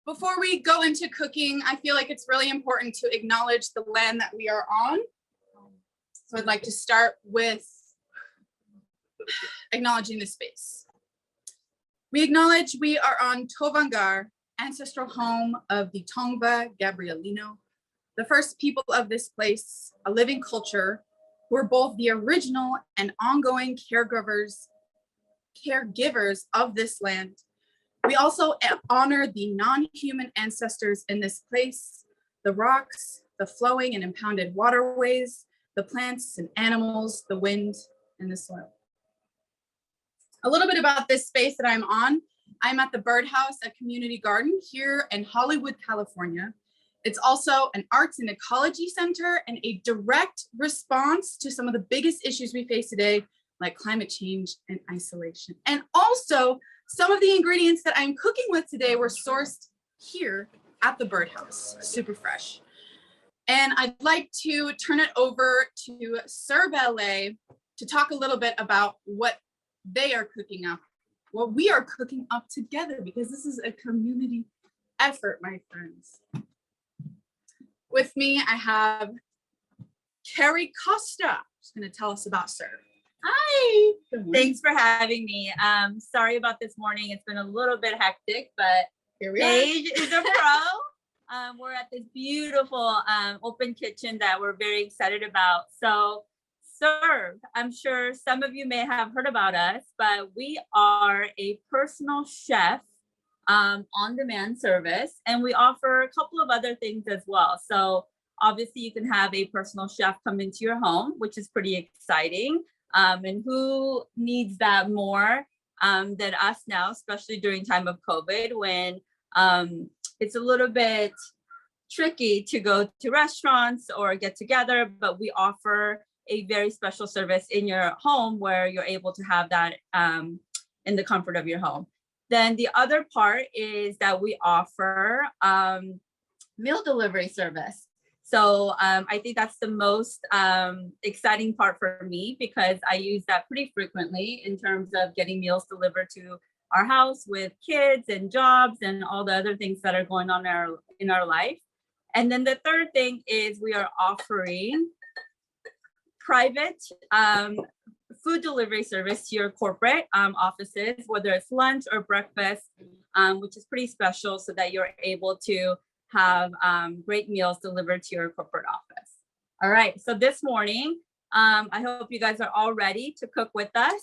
Before we go into cooking, I feel like it's really important to acknowledge the land that we are on. So I'd like to start with acknowledging the space. We acknowledge we are on Tovangar, ancestral home of the Tongva Gabrielino, the first people of this place, a living culture who are both the original and ongoing caregivers of this land. We also honor the non-human ancestors in this place, the rocks, the flowing and impounded waterways, the plants and animals, the wind, and the soil. A little bit about this space that I'm on. I'm at the Birdhouse at Community Garden here in Hollywood, California. It's also an arts and ecology center and a direct response to some of the biggest issues we face today, like climate change and isolation. And also, some of the ingredients that I'm cooking with today were sourced here at the Birdhouse, super fresh. And I'd like to turn it over to SRVE to talk a little bit about what they are cooking up, what we are cooking up together, because this is a community effort, my friends. With me, I have Carrie Costa, who's going to tell us about SRVE. Hi, thanks for having me. Sorry about this morning. It's been a little bit hectic, but Here we Paige is a pro. We're at this beautiful open kitchen that we're very excited about. So SRVE, I'm sure some of you may have heard about us, but we are a personal chef on-demand service, and we offer a couple of otare things as well. So obviously you can have a personal chef come into your home, which is pretty exciting. And who needs that more than us now, especially during time of COVID, when it's a little bit tricky to go to restaurants or get together, but we offer a very special service in your home where you're able to have that in the comfort of your home. Then the other part is that we offer meal delivery service. So I think that's the most exciting part for me, because I use that pretty frequently in terms of getting meals delivered to our house with kids and jobs and all the other things that are going on in our life. And then the third thing is we are offering private food delivery service to your corporate offices, whether it's lunch or breakfast, which is pretty special, so that you're able to have great meals delivered to your corporate office. All right, so this morning, I hope you guys are all ready to cook with us,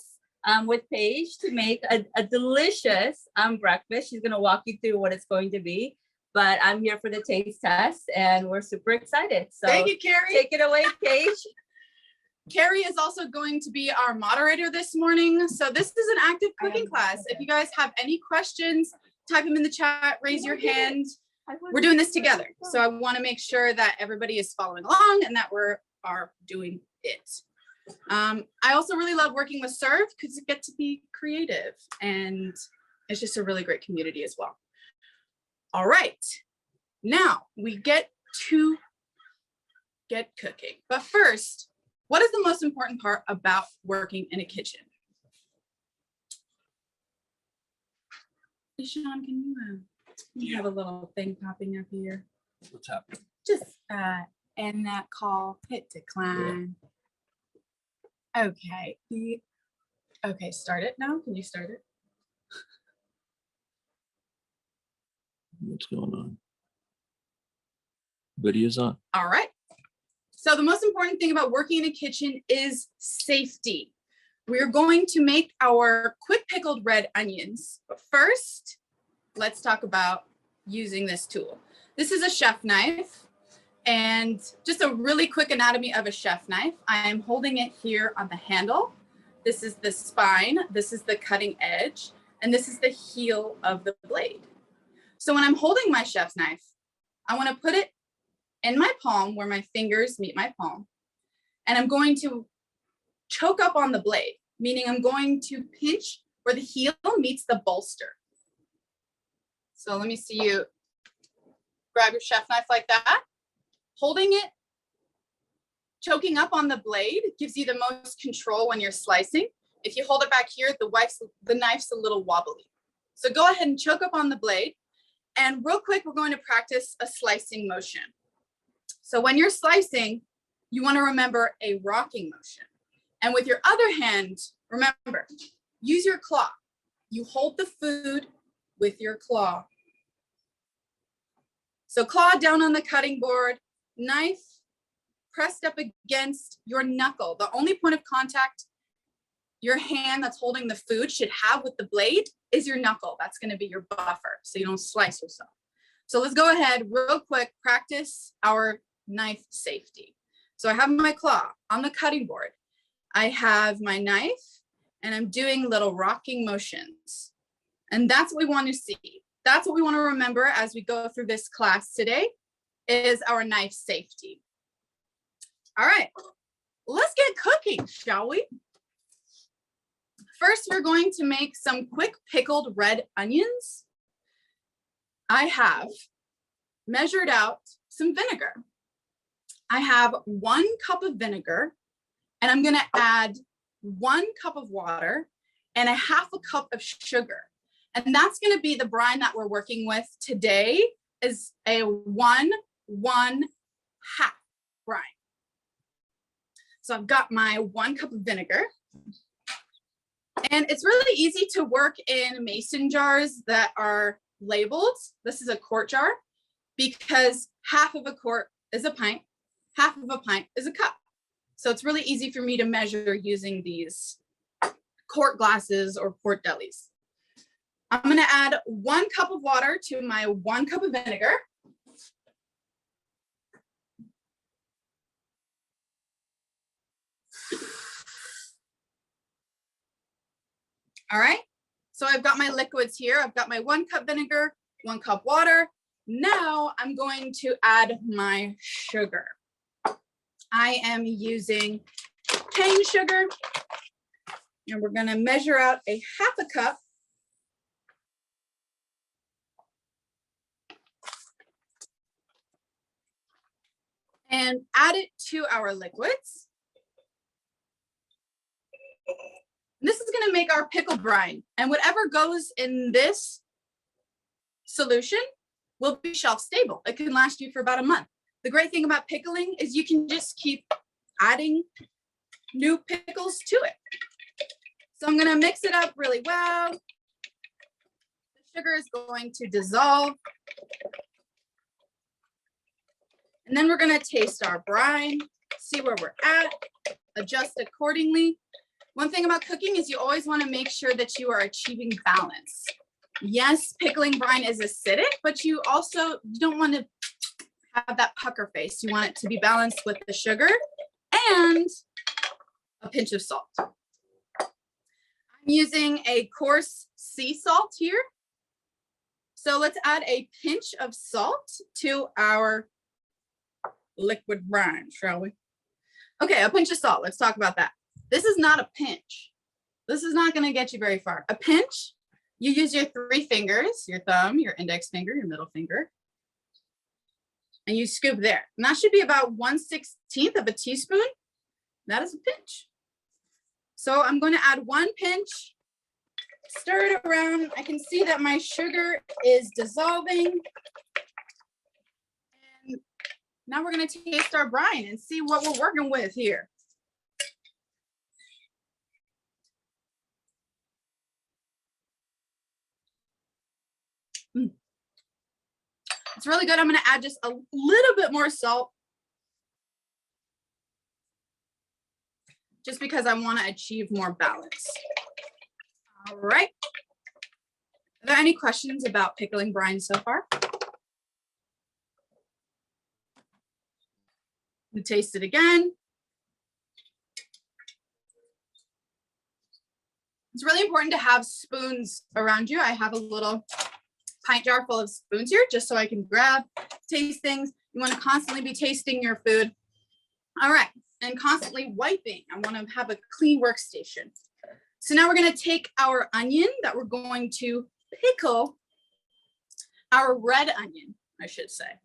with Paige, to make a delicious breakfast. She's gonna walk you through what it's going to be, but I'm here for the taste test and we're super excited. So thank you, Carrie. Take it away, Paige. Carrie is also going to be our moderator this morning. So this is an active cooking class. If you guys have any questions, type them in the chat, raise your hand. We're doing this together. So I want to make sure that everybody is following along and that we are doing it. I also really love working with SRVE because you get to be creative, and it's just a really great community as well. All right, now we get to get cooking. But first, what is the most important part about working in a kitchen? Hey, Sean, can you have a little thing popping up here? What's happening? Just end that call, hit decline. Yeah. Okay. Okay, start it now. Can you start it? What's going on? Video's on. All right. So the most important thing about working in a kitchen is safety. We're going to make our quick pickled red onions. But first, let's talk about using this tool. This is a chef knife, and just a really quick anatomy of a chef knife. I am holding it here on the handle. This is the spine, this is the cutting edge, and this is the heel of the blade. So when I'm holding my chef's knife, I want to put it in my palm where my fingers meet my palm, and I'm going to choke up on the blade, meaning I'm going to pinch where the heel meets the bolster. So let me see you grab your chef knife like that. Holding it, choking up on the blade gives you the most control when you're slicing. If you hold it back here, the knife's a little wobbly. So go ahead and choke up on the blade. And real quick, we're going to practice a slicing motion. So when you're slicing, you want to remember a rocking motion. And with your other hand, remember, use your claw. You hold the food with your claw. So claw down on the cutting board, knife pressed up against your knuckle. The only point of contact your hand that's holding the food should have with the blade is your knuckle. That's going to be your buffer so you don't slice yourself. So let's go ahead real quick, practice our knife safety. So I have my claw on the cutting board. I have my knife and I'm doing little rocking motions. And that's what we want to see. That's what we want to remember as we go through this class today is our knife safety. All right, let's get cooking, shall we? First, we're going to make some quick pickled red onions. I have measured out some vinegar. I have 1 cup of vinegar, and I'm gonna add 1 cup of water and 1/2 cup of sugar. And that's gonna be the brine that we're working with today is a 1-1-1/2 brine. So I've got my 1 cup of vinegar. And it's really easy to work in mason jars that are labeled. This is a quart jar because 1/2 of a quart is a pint, 1/2 of a pint is a cup. So it's really easy for me to measure using these quart glasses or quart delis. I'm going to add 1 cup of water to my 1 cup of vinegar. All right, so I've got my liquids here. I've got my 1 cup vinegar, 1 cup water. Now I'm going to add my sugar. I am using cane sugar, and we're going to measure out a 1/2 cup. And add it to our liquids. This is going to make our pickle brine, and whatever goes in this solution will be shelf stable. It can last you for about a month. The great thing about pickling is you can just keep adding new pickles to it. So I'm going to mix it up really well. The sugar is going to dissolve. And then we're going to taste our brine, see where we're at, adjust accordingly. One thing about cooking is you always want to make sure that you are achieving balance. Yes, pickling brine is acidic, but you don't want to have that pucker face. You want it to be balanced with the sugar and a pinch of salt. I'm using a coarse sea salt here. So let's add a pinch of salt to our liquid brine, shall we? Okay, a pinch of salt. Let's talk about that. This is not a pinch. This is not going to get you very far. A pinch, you use your 3 fingers, your thumb, your index finger, your middle finger, and you scoop there. And that should be about 1/16 of a teaspoon. That is a pinch. So I'm going to add 1 pinch, stir it around. I can see that my sugar is dissolving. And now we're going to taste our brine and see what we're working with here. It's really good. I'm going to add just a little bit more salt just because I want to achieve more balance. All right. Are there any questions about pickling brine so far? We taste it again. It's really important to have spoons around you. I have a little pint jar full of spoons here just so I can grab, taste things. You want to constantly be tasting your food. All right, and constantly wiping. I want to have a clean workstation. So now we're going to take our onion that we're going to pickle, our red onion, I should say.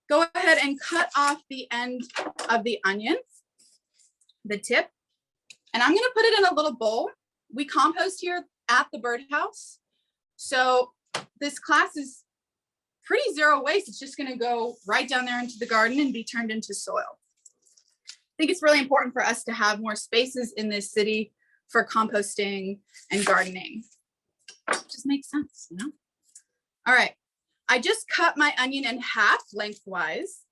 Go ahead and cut off the end of the onion, the tip, and I'm going to put it in a little bowl. We compost here at the birdhouse. So this class is pretty zero waste. It's just gonna go right down there into the garden and be turned into soil. I think it's really important for us to have more spaces in this city for composting and gardening. It just makes sense, you know? All right, I just cut my onion in half lengthwise.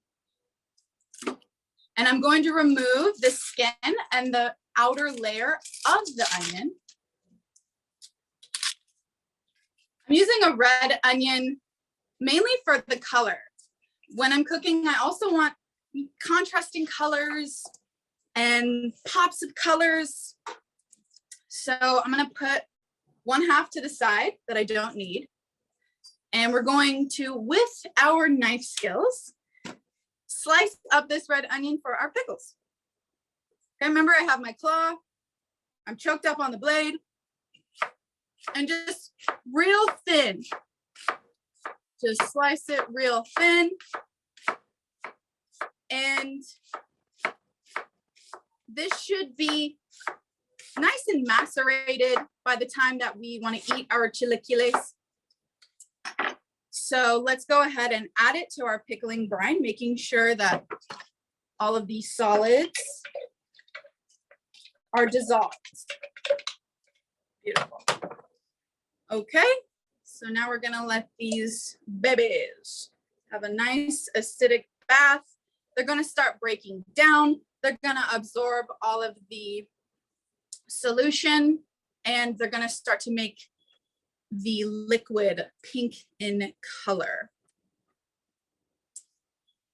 And I'm going to remove the skin and the outer layer of the onion. I'm using a red onion mainly for the color. When I'm cooking, I also want contrasting colors and pops of colors. So I'm gonna put 1/2 to the side that I don't need. And we're going to, with our knife skills, slice up this red onion for our pickles. Okay, remember I have my claw, I'm choked up on the blade, and just real thin. Just slice it real thin. And this should be nice and macerated by the time that we want to eat our chilaquiles. So let's go ahead and add it to our pickling brine, making sure that all of these solids are dissolved. Beautiful. Okay, so now we're gonna let these babies have a nice acidic bath. They're gonna start breaking down. They're gonna absorb all of the solution, and they're gonna start to make the liquid pink in color.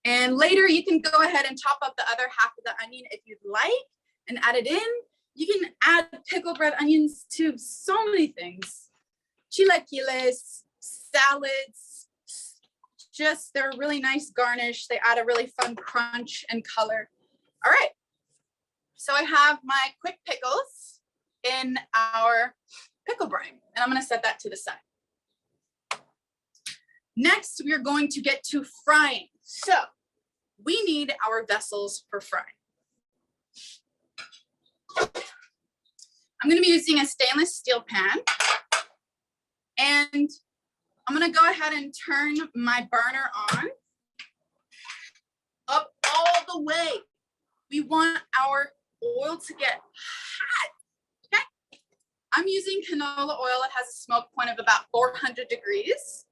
And later you can go ahead and chop up the other half of the onion if you'd like and add it in. You can add pickled red onions to so many things. Chilaquiles, salads, just they're a really nice garnish. They add a really fun crunch and color. All right, so I have my quick pickles in our pickle brine, and I'm gonna set that to the side. Next, we are going to get to frying. So we need our vessels for frying. I'm gonna be using a stainless steel pan, and I'm gonna go ahead and turn my burner on up all the way. We want our oil to get hot. I'm using canola oil. It has a smoke point of about 400 degrees.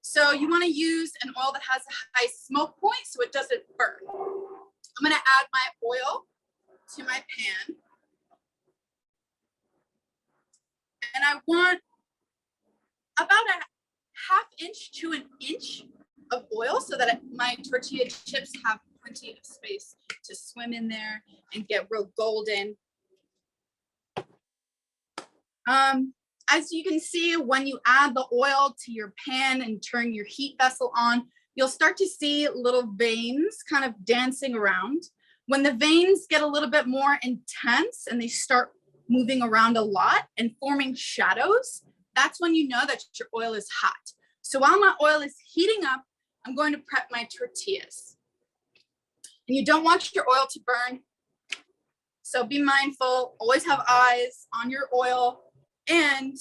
So you want to use an oil that has a high smoke point so it doesn't burn. I'm going to add my oil to my pan. And I want about a 1/2 inch to 1 inch of oil so that my tortilla chips have plenty of space to swim in there and get real golden. As you can see, when you add the oil to your pan and turn your heat vessel on, you'll start to see little veins kind of dancing around. When the veins get a little bit more intense and they start moving around a lot and forming shadows, that's when you know that your oil is hot. So while my oil is heating up, I'm going to prep my tortillas. And you don't want your oil to burn. So be mindful, always have eyes on your oil. And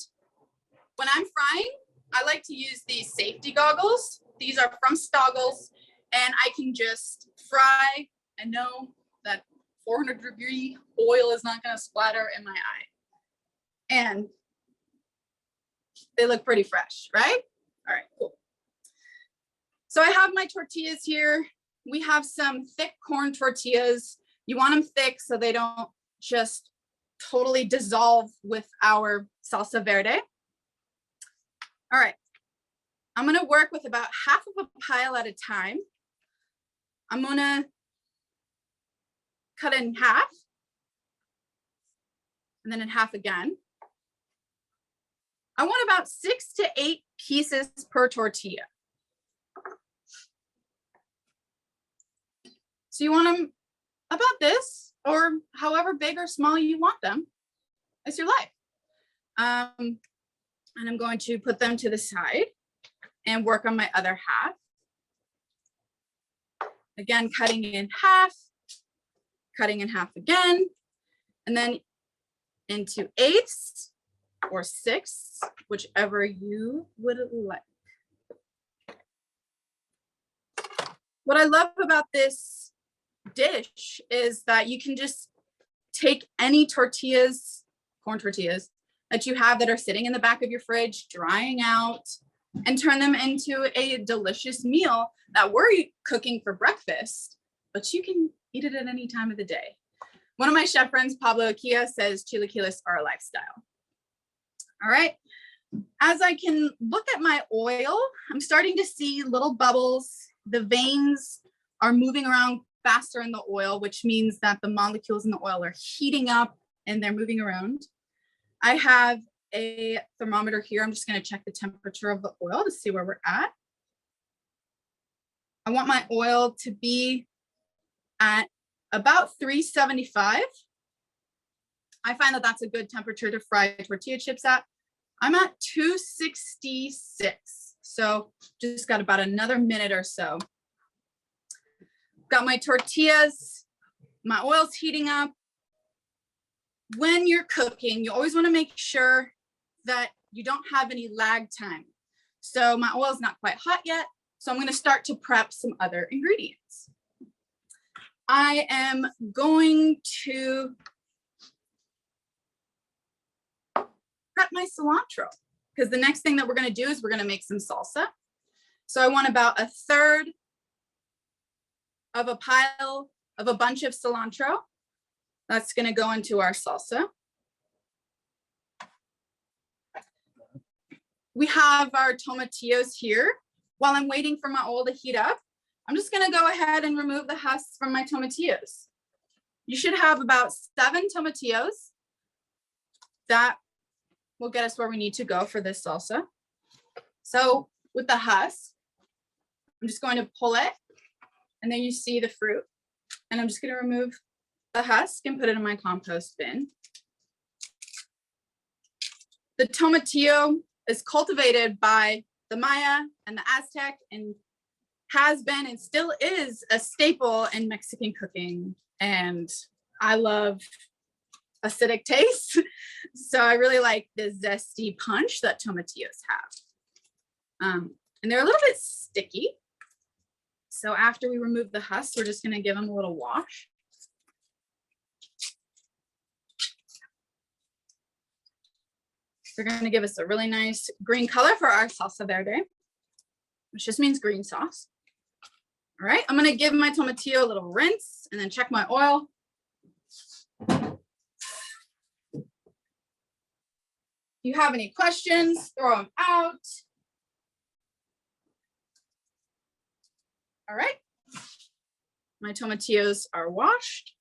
when I'm frying, I like to use these safety goggles. These are from Stoggles, and I can just fry and know that 400-degree oil is not going to splatter in my eye. And they look pretty fresh, right? All right, cool. So I have my tortillas here. We have some thick corn tortillas. You want them thick so they don't just totally dissolve with our salsa verde. All right, I'm gonna work with about 1/2 of a pile at a time. I'm gonna cut it in half and then in half again. I want about 6 to 8 pieces per tortilla. So you want them about this, or however big or small you want them. It's your life. And I'm going to put them to the side and work on my other half. Again, cutting in half, cutting in half again, and then into eighths or 6, whichever you would like. What I love about this dish is that you can just take any tortillas, corn tortillas, that you have that are sitting in the back of your fridge, drying out, and turn them into a delicious meal that we're cooking for breakfast, but you can eat it at any time of the day. One of my chef friends, Pablo Akia, says chilaquiles are a lifestyle. All right. As I can look at my oil, I'm starting to see little bubbles. The veins are moving around faster in the oil, which means that the molecules in the oil are heating up and they're moving around. I have a thermometer here. I'm just going to check the temperature of the oil to see where we're at. I want my oil to be at about 375. I find that that's a good temperature to fry tortilla chips at. I'm at 266. So just got about another minute or so. Got my tortillas, my oil's heating up. When you're cooking, you always want to make sure that you don't have any lag time. So my oil's not quite hot yet. So I'm going to start to prep some other ingredients. I am going to prep my cilantro because the next thing that we're going to do is we're going to make some salsa. So I want about 1/3 of a pile of a bunch of cilantro. That's going to go into our salsa. We have our tomatillos here. While I'm waiting for my oil to heat up, I'm just going to go ahead and remove the husks from my tomatillos. You should have about 7 tomatillos. That will get us where we need to go for this salsa. So with the husk, I'm just going to pull it, and then you see the fruit. And I'm just going to remove the husk and put it in my compost bin. The tomatillo is cultivated by the Maya and the Aztec and has been and still is a staple in Mexican cooking. And I love acidic taste. So I really like the zesty punch that tomatillos have. And they're a little bit sticky. So after we remove the husk, we're just going to give them a little wash. They're going to give us a really nice green color for our Salsa Verde, which just means green sauce. All right, I'm going to give my tomatillo a little rinse and then check my oil. If you have any questions, throw them out. All right, my tomatillos are washed.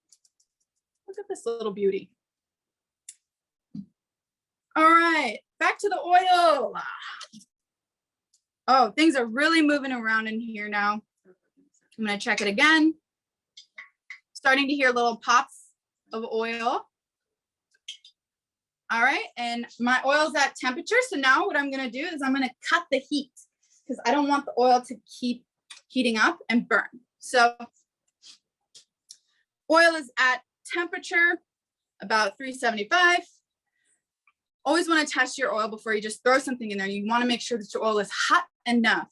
Look at this little beauty. All right, back to the oil. Oh, things are really moving around in here now. I'm gonna check it again. Starting to hear little pops of oil. All right, and my oil's at temperature. So now what I'm gonna do is I'm gonna cut the heat because I don't want the oil to keep heating up and burn. So oil is at temperature, about 375. Always want to test your oil before you just throw something in there. You want to make sure that your oil is hot enough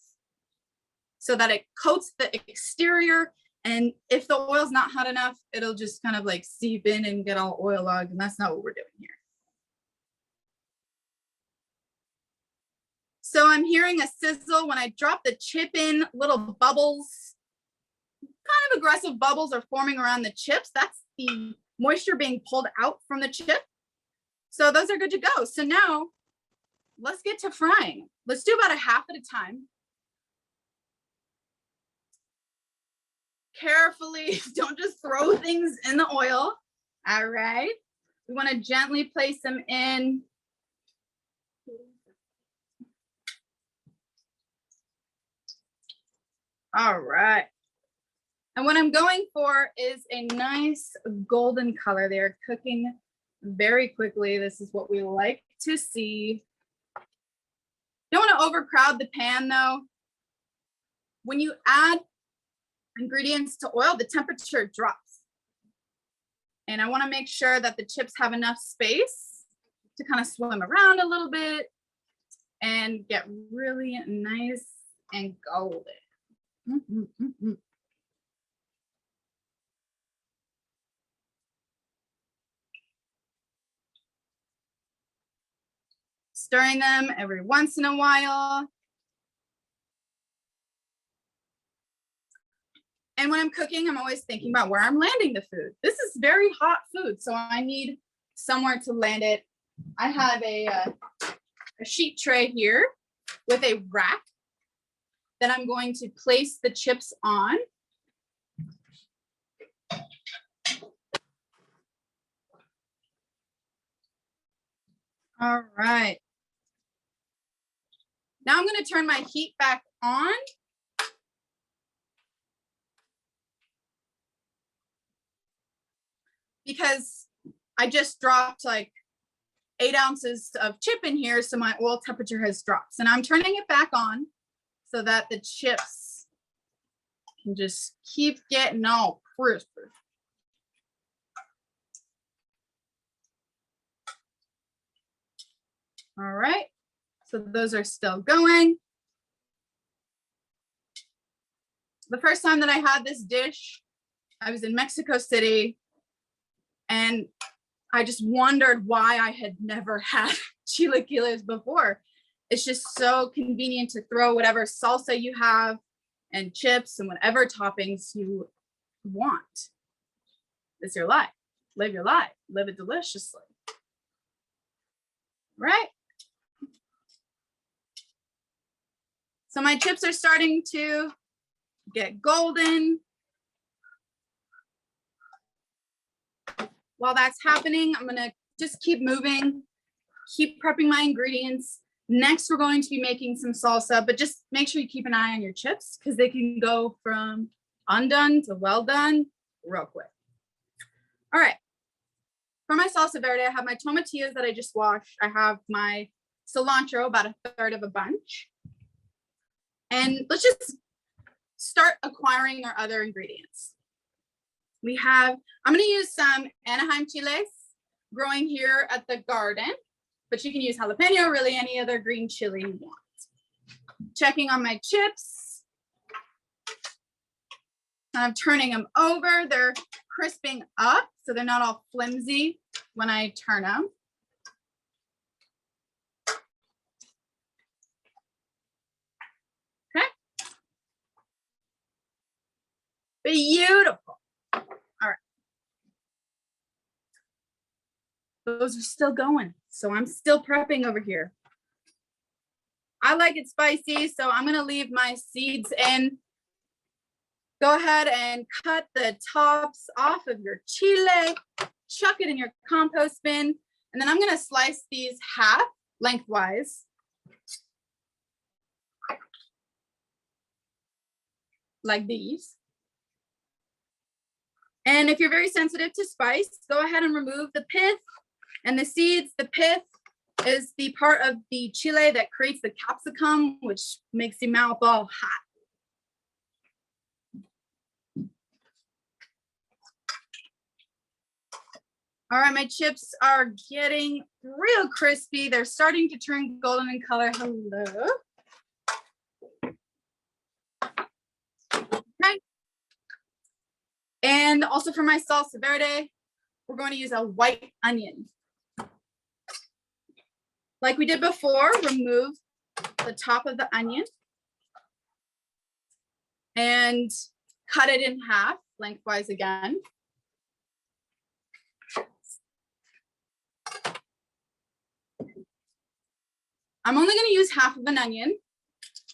so that it coats the exterior. And if the oil's not hot enough, it'll just kind of like seep in and get all oil-logged. And that's not what we're doing here. So I'm hearing a sizzle when I drop the chip in, little bubbles, kind of aggressive bubbles are forming around the chips. That's the moisture being pulled out from the chip. So those are good to go. So now let's get to frying. Let's do about a half at a time. Carefully, don't just throw things in the oil. All right. We want to gently place them in. All right. And what I'm going for is a nice golden color. They're cooking very quickly. This is what we like to see. Don't want to overcrowd the pan though. When you add ingredients to oil, the temperature drops. And I want to make sure that the chips have enough space to kind of swim around a little bit and get really nice and golden. Stirring them every once in a while. And when I'm cooking, I'm always thinking about where I'm landing the food. This is very hot food, so I need somewhere to land it. I have a sheet tray here with a rack that I'm going to place the chips on. All right. Now I'm going to turn my heat back on. Because I just dropped like 8 ounces of chip in here, so my oil temperature has dropped. And I'm turning it back on so that the chips can just keep getting all crispy. All right, so those are still going. The first time that I had this dish, I was in Mexico City, and I just wondered why I had never had chilaquiles before. It's just so convenient to throw whatever salsa you have and chips and whatever toppings you want. It's your life. Live your life. Live it deliciously. Right? So my chips are starting to get golden. While that's happening, I'm gonna just keep moving, keep prepping my ingredients. Next, we're going to be making some salsa, but just make sure you keep an eye on your chips because they can go from undone to well done real quick. All right, for my salsa verde, I have my tomatillos that I just washed. I have my cilantro, about 1/3 of a bunch. And let's just start acquiring our other ingredients. We have, I'm going to use some Anaheim chiles growing here at the garden, but you can use jalapeno, really any other green chili you want. Checking on my chips. I'm turning them over. They're crisping up, so they're not all flimsy when I turn them. Okay. Beautiful. All right. Those are still going, so I'm still prepping over here. I like it spicy, so I'm gonna leave my seeds in. Go ahead and cut the tops off of your chile, chuck it in your compost bin, and then I'm gonna slice these half lengthwise. Like these. And if you're very sensitive to spice, go ahead and remove the pith and the seeds. The pith is the part of the chile that creates the capsicum, which makes your mouth all hot. All right, my chips are getting real crispy. They're starting to turn golden in color. Hello. Okay. And also for my salsa verde, we're going to use a white onion. Like we did before, remove the top of the onion and cut it in half lengthwise again. I'm only going to use half of an onion.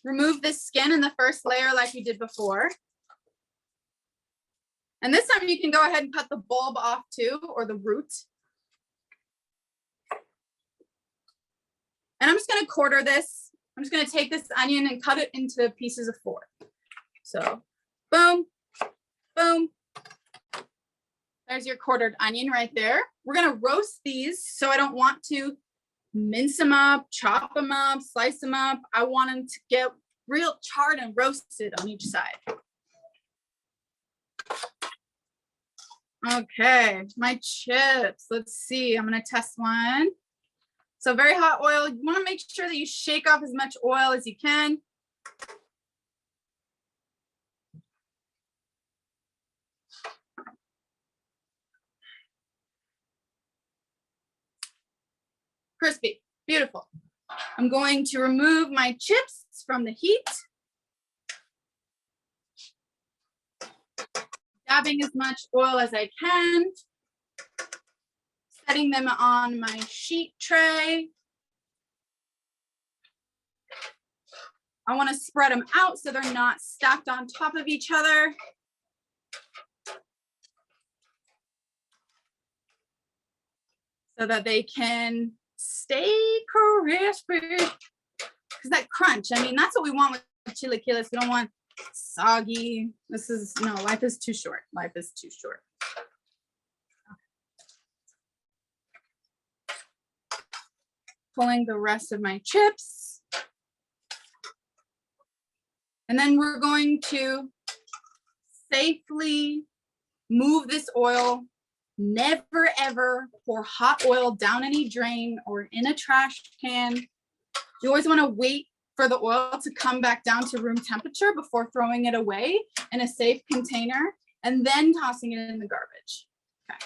Remove the skin in the first layer like we did before. And this time you can go ahead and cut the bulb off too, or the root. And I'm just going to quarter this. I'm just going to take this onion and cut it into pieces of 4. So boom, boom. There's your quartered onion right there. We're going to roast these, so I don't want to mince them up, chop them up, slice them up. I want them to get real charred and roasted on each side. Okay, my chips. Let's see. I'm going to test one. So very hot oil. You want to make sure that you shake off as much oil as you can. Crispy, beautiful. I'm going to remove my chips from the heat. Dabbing as much oil as I can. Setting them on my sheet tray. I want to spread them out so they're not stacked on top of each other. So that they can stay crispy. Because that crunch, I mean, that's what we want with chilaquiles. We don't want soggy. This is, no, life is too short. Life is too short. Pulling the rest of my chips. And then we're going to safely move this oil. Never ever pour hot oil down any drain or in a trash can. You always want to wait for the oil to come back down to room temperature before throwing it away in a safe container and then tossing it in the garbage. Okay.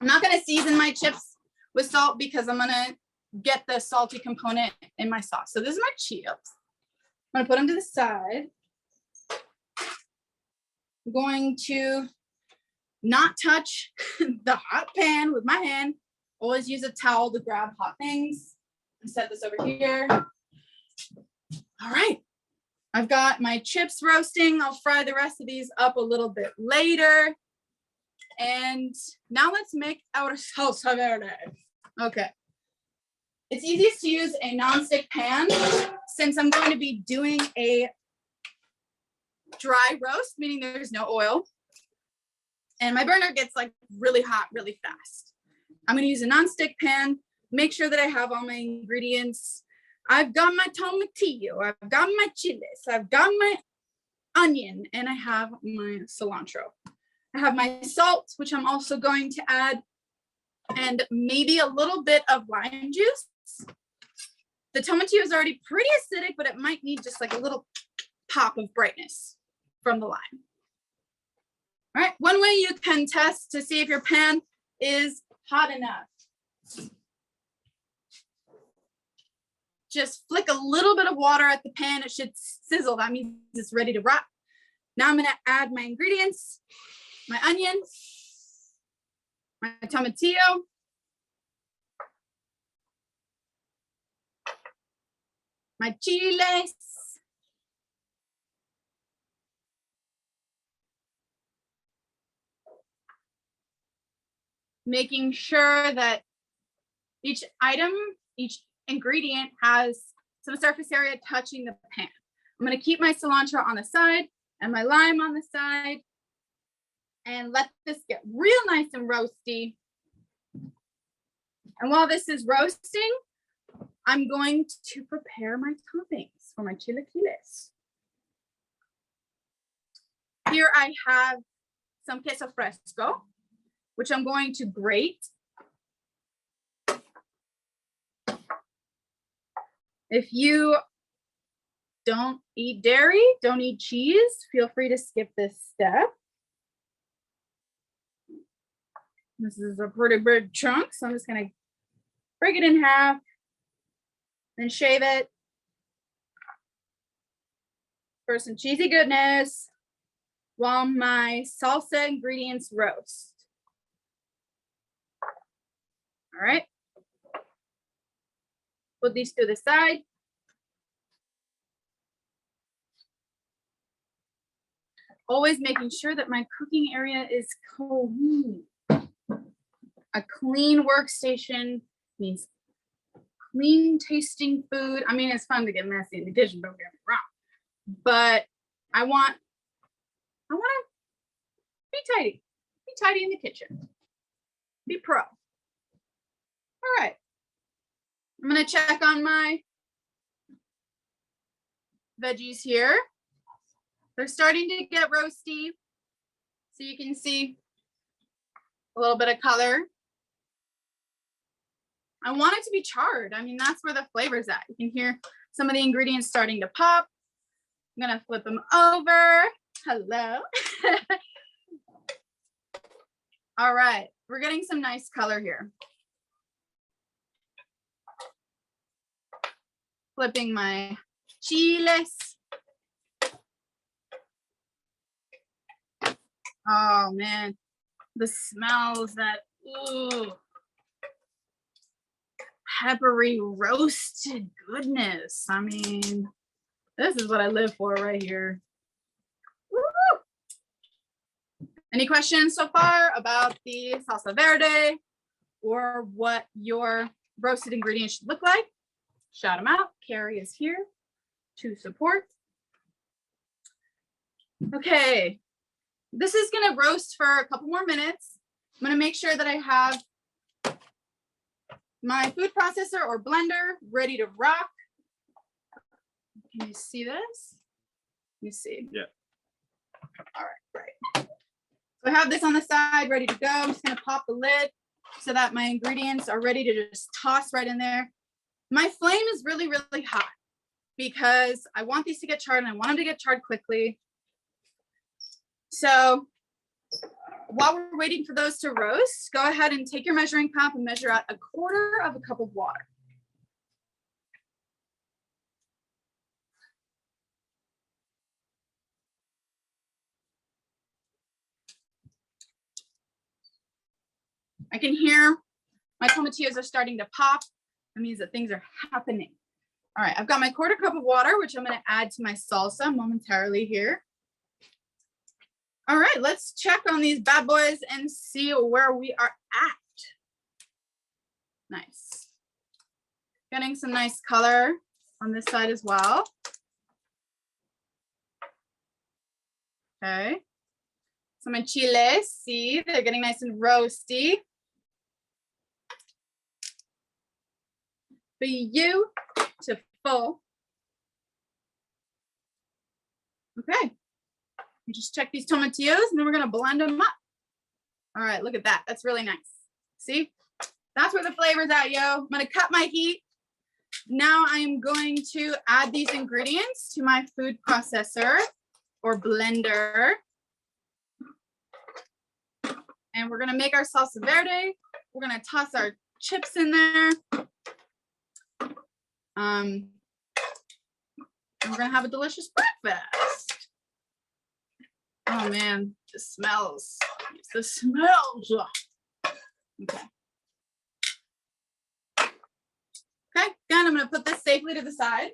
I'm not going to season my chips with salt because I'm going to get the salty component in my sauce. So this is my chips. I'm going to put them to the side. I'm going to not touch the hot pan with my hand. Always use a towel to grab hot things. And set this over here. All right. I've got my chips roasting. I'll fry the rest of these up a little bit later. And now let's make our salsa verde. Okay. It's easiest to use a nonstick pan since I'm going to be doing a dry roast, meaning there's no oil. And my burner gets like really hot really fast. I'm going to use a nonstick pan, make sure that I have all my ingredients. I've got my tomatillo, I've got my chiles, I've got my onion, and I have my cilantro. I have my salt, which I'm also going to add, and maybe a little bit of lime juice. The tomatillo is already pretty acidic, but it might need just like a little pop of brightness from the lime. All right, one way you can test to see if your pan is hot enough. Just flick a little bit of water at the pan. It should sizzle. That means it's ready to wrap. Now I'm going to add my ingredients, my onions, my tomatillo, my chiles, making sure that each item, each ingredient has some surface area touching the pan. I'm going to keep my cilantro on the side and my lime on the side and let this get real nice and roasty. And while this is roasting, I'm going to prepare my toppings for my chilaquiles. Here I have some queso fresco, which I'm going to grate. If you don't eat dairy, don't eat cheese, feel free to skip this step. This is a pretty big chunk, so I'm just going to break it in half, then shave it for some cheesy goodness while my salsa ingredients roast. All right. Put these to the side. Always making sure that my cooking area is clean. A clean workstation means clean tasting food. I mean, it's fun to get messy in the kitchen, don't get me wrong. But I want to be tidy in the kitchen. Be pro. All right. I'm going to check on my veggies here. They're starting to get roasty. So you can see a little bit of color. I want it to be charred. I mean, that's where the flavor's at. You can hear some of the ingredients starting to pop. I'm gonna flip them over. Hello. All right, we're getting some nice color here. Flipping my chiles. Oh man, the smells, that ooh, peppery roasted goodness. I mean, this is what I live for right here. Woo! Any questions so far about the salsa verde or what your roasted ingredients should look like? Shout them out. Carrie is here to support. Okay, this is gonna roast for a couple more minutes. I'm gonna make sure that I have my food processor or blender ready to rock. Can you see this? Let me see. Yeah. All right, great. So I have this on the side ready to go. I'm just gonna pop the lid so that my ingredients are ready to just toss right in there. My flame is really, really hot because I want these to get charred and I want them to get charred quickly. So while we're waiting for those to roast, go ahead and take your measuring cup and measure out 1/4 cup of water. I can hear my tomatillos are starting to pop. That means that things are happening. All right, I've got my 1/4 cup of water, which I'm gonna add to my salsa momentarily here. All right, let's check on these bad boys and see where we are at. Nice. Getting some nice color on this side as well. Okay. So my chiles, see, they're getting nice and roasty. Beautiful. Okay. We just check these tomatillos and then we're gonna blend them up. All right, look at that. That's really nice. See, that's where the flavor's at, yo. I'm gonna cut my heat. Now I'm going to add these ingredients to my food processor or blender. And we're gonna make our salsa verde. We're gonna toss our chips in there. And we're gonna have a delicious breakfast. Oh man, the smells. It's the smells. Okay. Okay, again, I'm gonna put this safely to the side.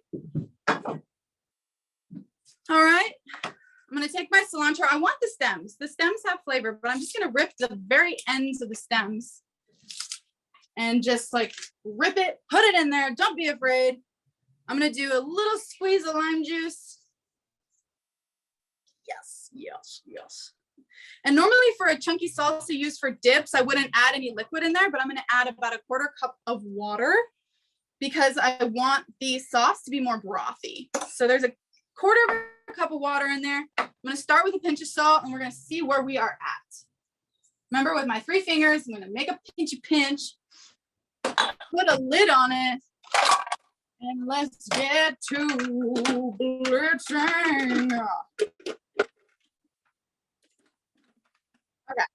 All right, I'm gonna take my cilantro. I want the stems. The stems have flavor, but I'm just gonna rip the very ends of the stems and just like rip it, put it in there. Don't be afraid. I'm gonna do a little squeeze of lime juice. Yes, yes, yes. And normally for a chunky salsa used for dips, I wouldn't add any liquid in there, but I'm gonna add about 1/4 cup of water because I want the sauce to be more brothy. So there's 1/4 cup of water in there. I'm gonna start with a pinch of salt and we're gonna see where we are at. Remember, with my 3 fingers, I'm gonna make a pinchy pinch, put a lid on it, and let's get to blitzing. Okay,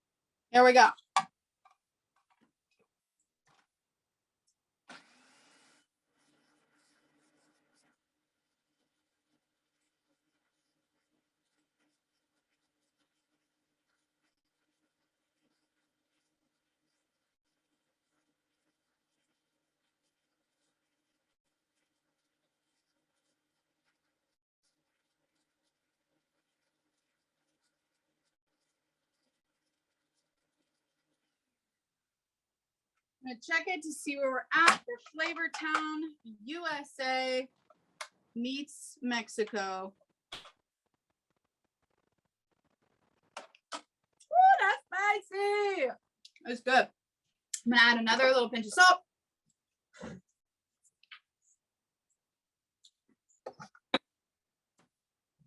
here we go. I'm gonna check it to see where we're at for Flavor Town, USA meets Mexico. Ooh, that's spicy. That's good. I'm gonna add another little pinch of salt.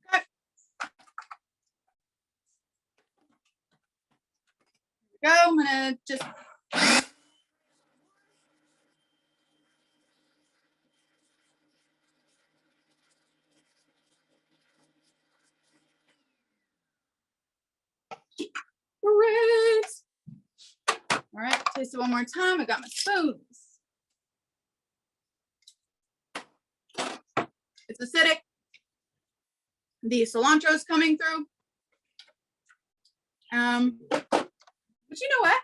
Okay. Here we go. I'm gonna just Taste it one more time. I got my spoons. It's acidic. The cilantro is coming through. But you know what?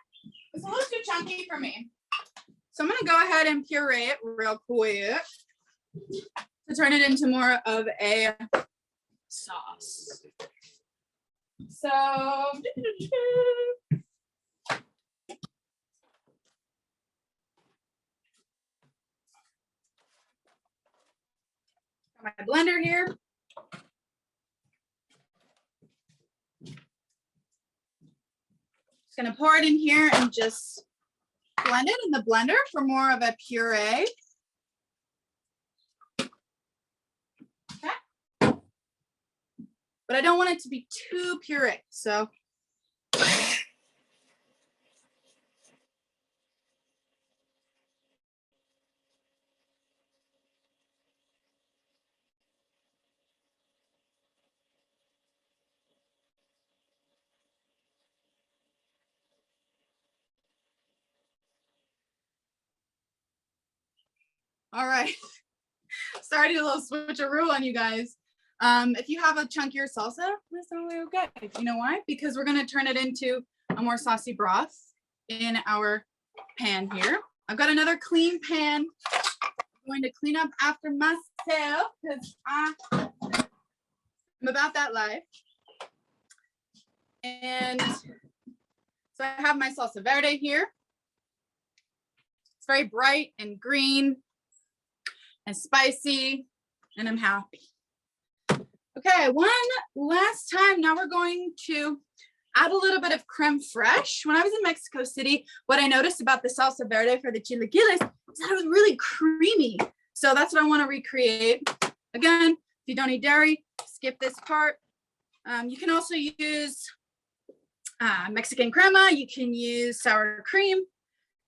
It's a little too chunky for me. So I'm gonna go ahead and puree it real quick to turn it into more of a sauce. So got my blender here. Just gonna pour it in here and just blend it in the blender for more of a puree. Okay. But I don't want it to be too puree, so. All right. Sorry to do a little switcheroo on you guys. If you have a chunkier salsa, that's totally okay. You know why? Because we're going to turn it into a more saucy broth in our pan here. I've got another clean pan. I'm going to clean up after myself because I'm about that life. And so I have my salsa verde here. It's very bright and green and spicy, and I'm happy. Okay, one last time. Now we're going to add a little bit of creme fraiche. When I was in Mexico City, what I noticed about the salsa verde for the chilaquiles is that it was really creamy. So that's what I want to recreate. Again, if you don't eat dairy, skip this part. You can also use Mexican crema. You can use sour cream.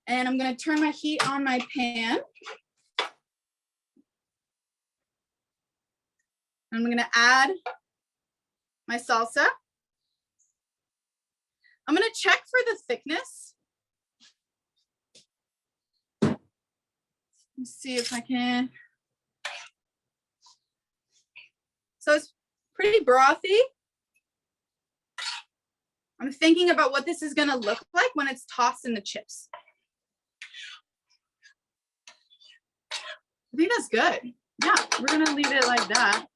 And I'm going to turn my heat on my pan. I'm going to add my salsa. I'm going to check for the thickness. Let's see if I can. So it's pretty brothy. I'm thinking about what this is going to look like when it's tossed in the chips. I think that's good. Yeah, we're going to leave it like that.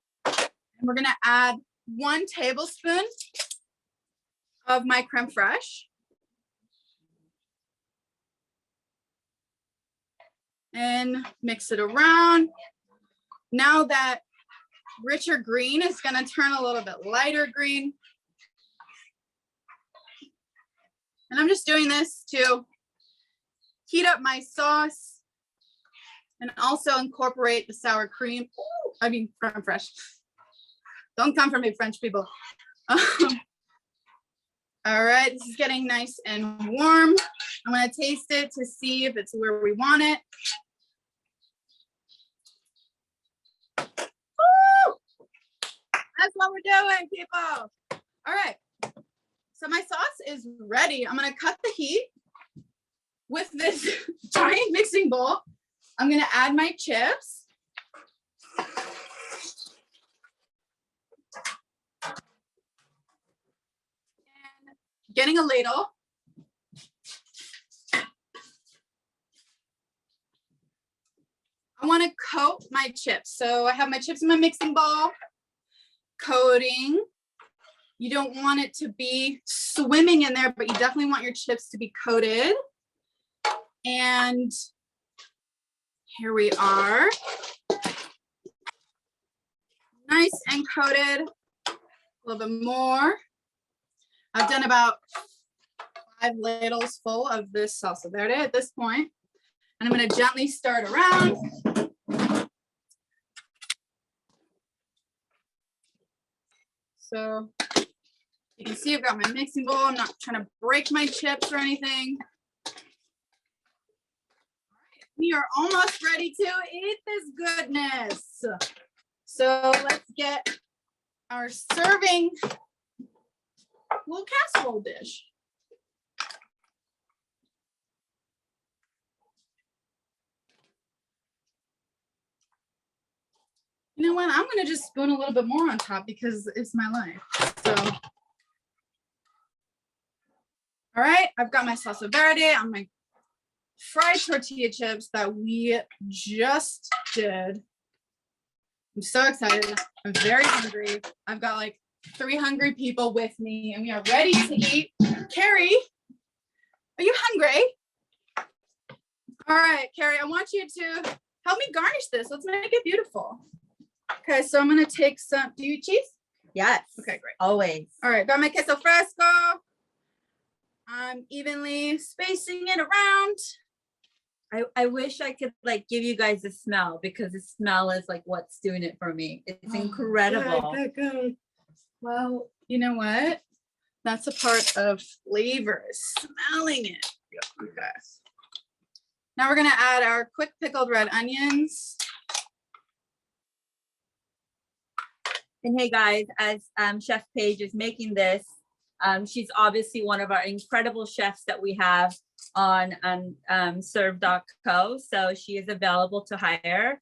And we're going to add 1 tablespoon of my creme fraiche. And mix it around. Now that richer green is going to turn a little bit lighter green. And I'm just doing this to heat up my sauce and also incorporate the sour cream. Ooh, I mean, creme fraiche. Don't come for me, French people. All right, this is getting nice and warm. I'm gonna taste it to see if it's where we want it. Woo! That's what we're doing, people. All right, so my sauce is ready. I'm gonna cut the heat with this giant mixing bowl. I'm gonna add my chips. Getting a ladle. I want to coat my chips. So I have my chips in my mixing bowl. Coating. You don't want it to be swimming in there, but you definitely want your chips to be coated. And here we are. Nice and coated. A little bit more. I've done about 5 ladles full of this salsa verde at this point. And I'm going to gently stir it around. So you can see I've got my mixing bowl. I'm not trying to break my chips or anything. All right, we are almost ready to eat this goodness. So let's get our serving little casserole dish. know what? I'm gonna just spoon a little bit more on top because it's my life. So, all right, I've got my salsa verde on my fried tortilla chips that we just did. I'm so excited. I'm very hungry. I've got like 3 hungry people with me and we are ready to eat. Carrie, are you hungry? All right, Carrie, I want you to help me garnish this. Let's make it beautiful. Okay, so I'm gonna take some, do you eat cheese? Yes. Okay, great. Always. All right, got my queso fresco. I'm evenly spacing it around. I wish I could like give you guys a smell because the smell is like what's doing it for me. It's incredible. Good. Well, you know what? That's a part of flavor, is smelling it. Okay. Now we're gonna add our quick pickled red onions. And hey guys, as Chef Paige is making this, she's obviously one of our incredible chefs that we have on serve.co. So she is available to hire.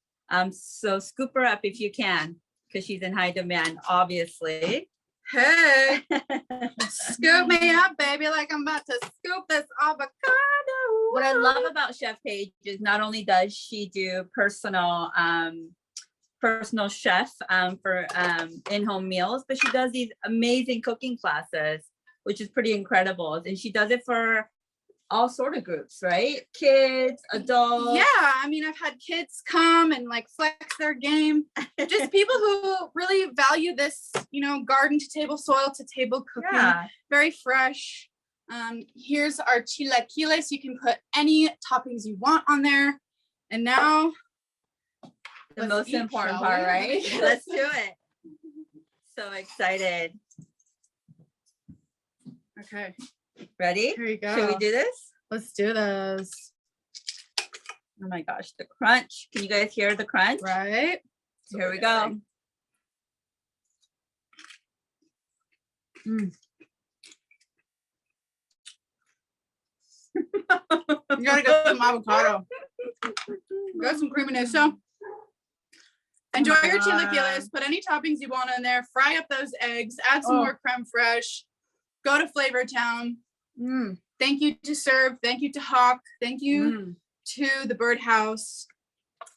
So scoop her up if you can, because she's in high demand, obviously. Hey, scoop me up, baby, like I'm about to scoop this avocado. What I love about Chef Paige is not only does she do personal chef for in-home meals, but she does these amazing cooking classes, which is pretty incredible. And she does it for all sort of groups, right? Kids, adults. Yeah, I mean, I've had kids come and like flex their game. Just people who really value this, you know, garden to table, soil to table cooking. Yeah. Very fresh. Here's our chilaquiles. You can put any toppings you want on there. And now The most important part, right? Let's do it. So excited. Okay, Ready? here you go. Should we do this? Let's do this. Oh my gosh, the crunch. Can you guys hear the crunch? Right. Here we go. You gotta get some avocado. Got some creaminess. So enjoy your chilaquiles. Put any toppings you want in there. Fry up those eggs. Add some more creme fraiche. Go to Flavor Town. Thank you to Serve. Thank you to Hawk. Thank you to the Birdhouse.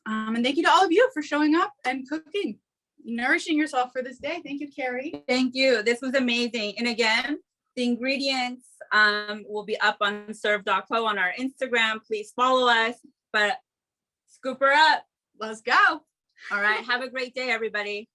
And thank you to all of you for showing up and cooking, nourishing yourself for this day. Thank you, Carrie. Thank you. This was amazing. And again, the ingredients will be up on serve.co on our Instagram. Please follow us. But scoop her up. Let's go. All right. Have a great day, everybody.